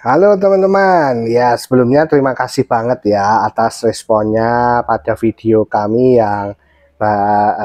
Halo teman-teman, ya sebelumnya terima kasih banget ya atas responnya pada video kami yang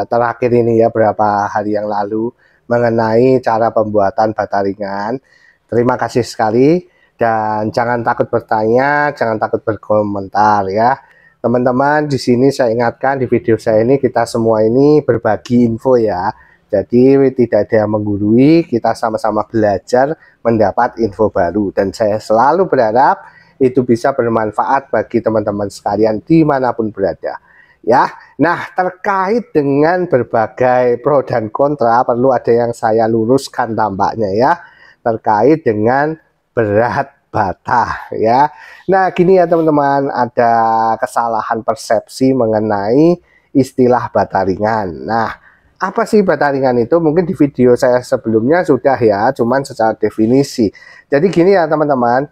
terakhir ini ya beberapa hari yang lalu mengenai cara pembuatan bata ringan. Terima kasih sekali dan jangan takut bertanya, jangan takut berkomentar ya. Teman-teman, di sini saya ingatkan di video saya ini kita semua ini berbagi info ya. Jadi tidak ada yang menggurui, kita sama-sama belajar mendapat info baru, dan saya selalu berharap itu bisa bermanfaat bagi teman-teman sekalian dimanapun berada ya. Nah, terkait dengan berbagai pro dan kontra, perlu ada yang saya luruskan tampaknya ya, terkait dengan berat bata ya. Nah gini ya teman-teman, ada kesalahan persepsi mengenai istilah bata ringan. Nah, apa sih bata ringan itu? Mungkin di video saya sebelumnya sudah ya, cuman secara definisi. Jadi gini ya teman-teman,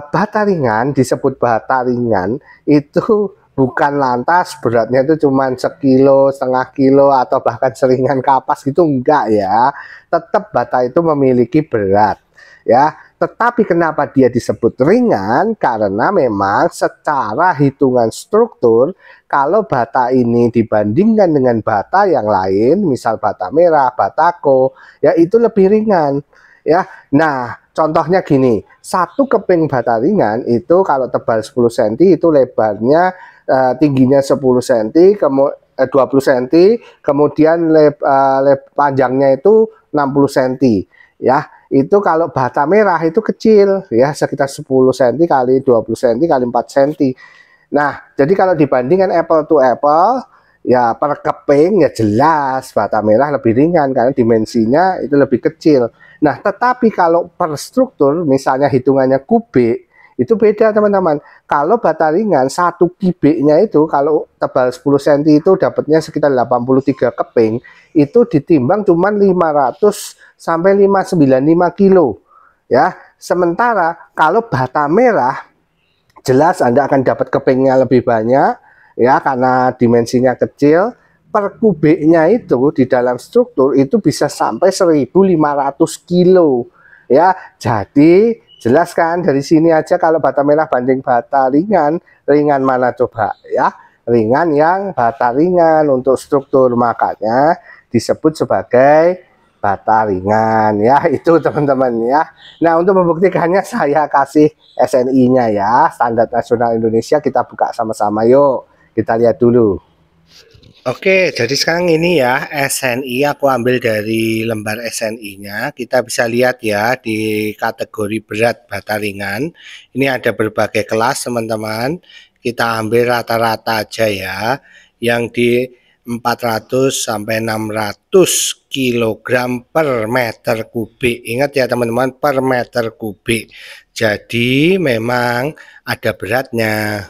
bata ringan disebut bata ringan itu bukan lantas beratnya itu cuman sekilo, setengah kilo, atau bahkan seringan kapas gitu, enggak ya. Tetap bata itu memiliki berat ya. Tetapi kenapa dia disebut ringan? Karena memang secara hitungan struktur, kalau bata ini dibandingkan dengan bata yang lain, misal bata merah, batako, ya itu lebih ringan ya. Nah, contohnya gini, satu keping bata ringan itu kalau tebal 10 cm itu lebarnya tingginya 10 cm, 20 cm, kemudian panjangnya itu 60 cm ya. Itu kalau bata merah itu kecil ya, sekitar 10 cm kali 20 cm kali 4 cm. Nah, jadi kalau dibandingkan apple to apple ya, per keping ya jelas bata merah lebih ringan karena dimensinya itu lebih kecil. Nah, tetapi kalau per struktur, misalnya hitungannya kubik, itu beda teman-teman. Kalau bata ringan, satu kubiknya itu kalau tebal 10 cm itu dapatnya sekitar 83 keping, itu ditimbang cuma 500 sampai 595 kilo. Ya, sementara kalau bata merah, jelas Anda akan dapat kepingnya lebih banyak ya, karena dimensinya kecil. Per kubiknya itu di dalam struktur itu bisa sampai 1.500 kilo ya. Jadi jelas kan dari sini aja, kalau bata merah banding bata ringan, ringan mana coba ya? Ringan yang bata ringan untuk struktur, makanya disebut sebagai bata ringan ya. Itu teman-teman ya. Nah, untuk membuktikannya saya kasih SNI-nya ya, Standar Nasional Indonesia. Kita buka sama-sama yuk, kita lihat dulu. Oke, jadi sekarang ini ya SNI aku ambil dari lembar SNI-nya. Kita bisa lihat ya di kategori berat bata ringan. Ini ada berbagai kelas teman-teman. Kita ambil rata-rata aja ya. Yang di 400 sampai 600 kg per meter kubik. Ingat ya teman-teman, per meter kubik. Jadi memang ada beratnya.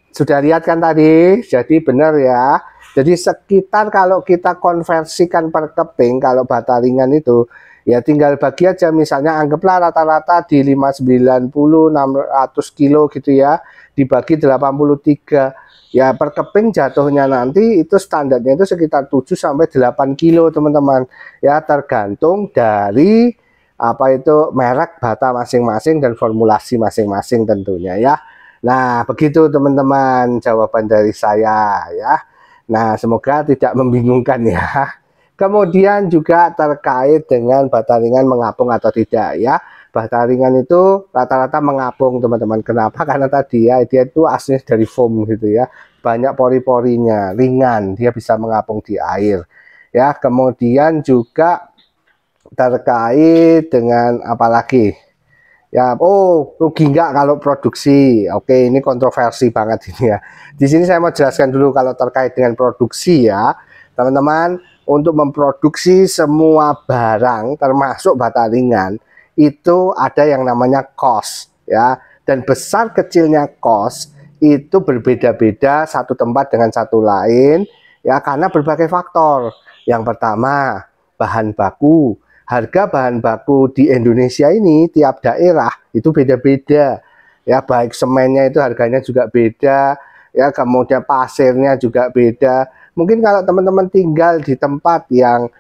Sudah lihat kan tadi, jadi benar ya. Jadi sekitar kalau kita konversikan per keping, kalau bata ringan itu, ya tinggal bagi aja, misalnya anggaplah rata-rata di 590, 600 kilo gitu ya, dibagi 83. Ya per keping jatuhnya nanti itu standarnya itu sekitar 7 sampai 8 kilo teman-teman. Ya tergantung dari apa itu merek bata masing-masing dan formulasi masing-masing tentunya ya. Nah, begitu teman-teman jawaban dari saya ya. Nah, semoga tidak membingungkan ya. Kemudian juga terkait dengan bata ringan mengapung atau tidak ya. Bata ringan itu rata-rata mengapung teman-teman. Kenapa? Karena tadi ya, dia itu aslinya dari foam gitu ya. Banyak pori-porinya, ringan, dia bisa mengapung di air. Ya, kemudian juga terkait dengan apa lagi? Ya, oh rugi nggak kalau produksi? Oke, ini kontroversi banget ini ya. Di sini saya mau jelaskan dulu kalau terkait dengan produksi ya, teman-teman. Untuk memproduksi semua barang, termasuk bata ringan, itu ada yang namanya cost ya. Dan besar kecilnya cost itu berbeda-beda satu tempat dengan satu lain ya, karena berbagai faktor. Yang pertama, bahan baku. Harga bahan baku di Indonesia ini tiap daerah itu beda-beda ya, baik semennya itu harganya juga beda ya, kemudian pasirnya juga beda. Mungkin kalau teman-teman tinggal di tempat yang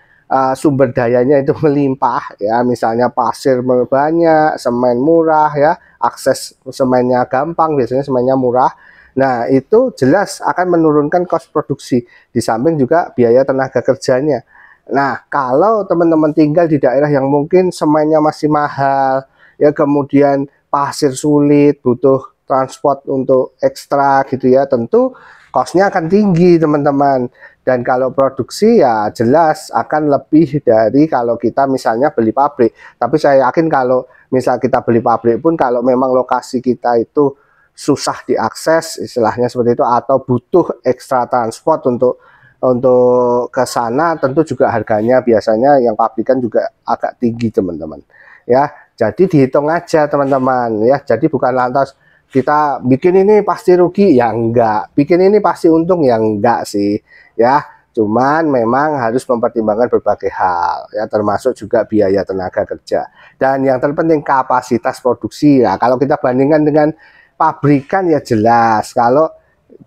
sumber dayanya itu melimpah ya, misalnya pasir banyak, semen murah ya, akses semennya gampang, biasanya semennya murah. Nah, itu jelas akan menurunkan kos produksi, di samping juga biaya tenaga kerjanya. Nah, kalau teman-teman tinggal di daerah yang mungkin semennya masih mahal, ya kemudian pasir sulit, butuh transport untuk ekstra gitu ya, tentu kosnya akan tinggi teman-teman. Dan kalau produksi ya jelas akan lebih dari kalau kita misalnya beli pabrik. Tapi saya yakin kalau misal kita beli pabrik pun, kalau memang lokasi kita itu susah diakses, istilahnya seperti itu, atau butuh ekstra transport untuk ke sana, tentu juga harganya biasanya yang pabrikan juga agak tinggi teman-teman ya. Jadi dihitung aja teman-teman ya, jadi bukan lantas kita bikin ini pasti rugi ya, enggak, bikin ini pasti untung ya, enggak sih ya. Cuman memang harus mempertimbangkan berbagai hal ya, termasuk juga biaya tenaga kerja, dan yang terpenting kapasitas produksi ya. Kalau kita bandingkan dengan pabrikan ya jelas, kalau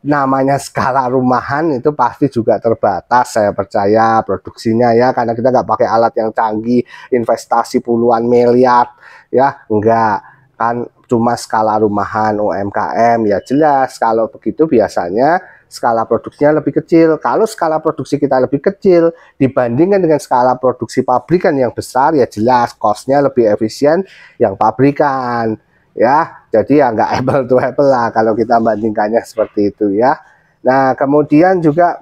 namanya skala rumahan itu pasti juga terbatas, saya percaya produksinya ya, karena kita nggak pakai alat yang canggih, investasi puluhan miliar ya, enggak kan, cuma skala rumahan UMKM ya jelas. Kalau begitu biasanya skala produksinya lebih kecil. Kalau skala produksi kita lebih kecil dibandingkan dengan skala produksi pabrikan yang besar, ya jelas costnya lebih efisien yang pabrikan ya. Jadi ya nggak apple to apple lah kalau kita bandingkannya seperti itu ya. Nah, kemudian juga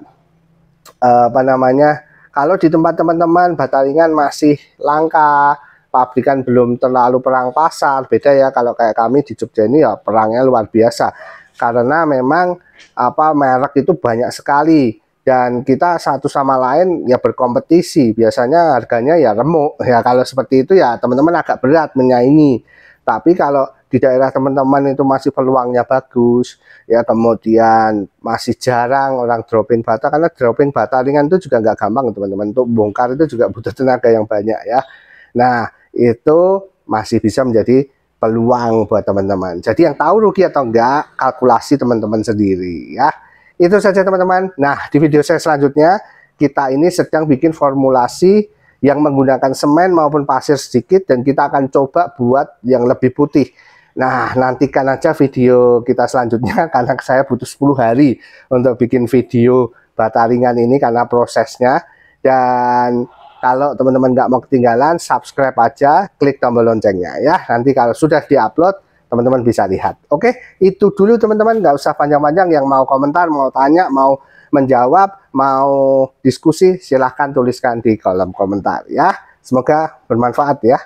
apa namanya, kalau di tempat teman-teman bataringan masih langka, pabrikan belum terlalu perang pasar, beda ya. Kalau kayak kami di Jogja ini ya perangnya luar biasa, karena memang apa, merek itu banyak sekali, dan kita satu sama lain ya berkompetisi, biasanya harganya ya remuk ya. Kalau seperti itu ya teman-teman agak berat menyaingi. Tapi kalau di daerah teman-teman itu masih peluangnya bagus ya, kemudian masih jarang orang dropping bata, karena dropping bata ringan itu juga nggak gampang teman-teman, untuk bongkar itu juga butuh tenaga yang banyak ya. Nah, itu masih bisa menjadi peluang buat teman-teman. Jadi yang tahu rugi atau enggak, kalkulasi teman-teman sendiri ya. Itu saja teman-teman. Nah, di video saya selanjutnya kita ini sedang bikin formulasi yang menggunakan semen maupun pasir sedikit, dan kita akan coba buat yang lebih putih. Nah, nantikan aja video kita selanjutnya, karena saya butuh 10 hari untuk bikin video bata ringan ini karena prosesnya. Dan kalau teman-teman nggak mau ketinggalan, subscribe aja, klik tombol loncengnya ya. Nanti kalau sudah diupload, teman-teman bisa lihat. Oke, itu dulu teman-teman, nggak usah panjang-panjang. Yang mau komentar, mau tanya, mau menjawab, mau diskusi, silahkan tuliskan di kolom komentar ya. Semoga bermanfaat ya.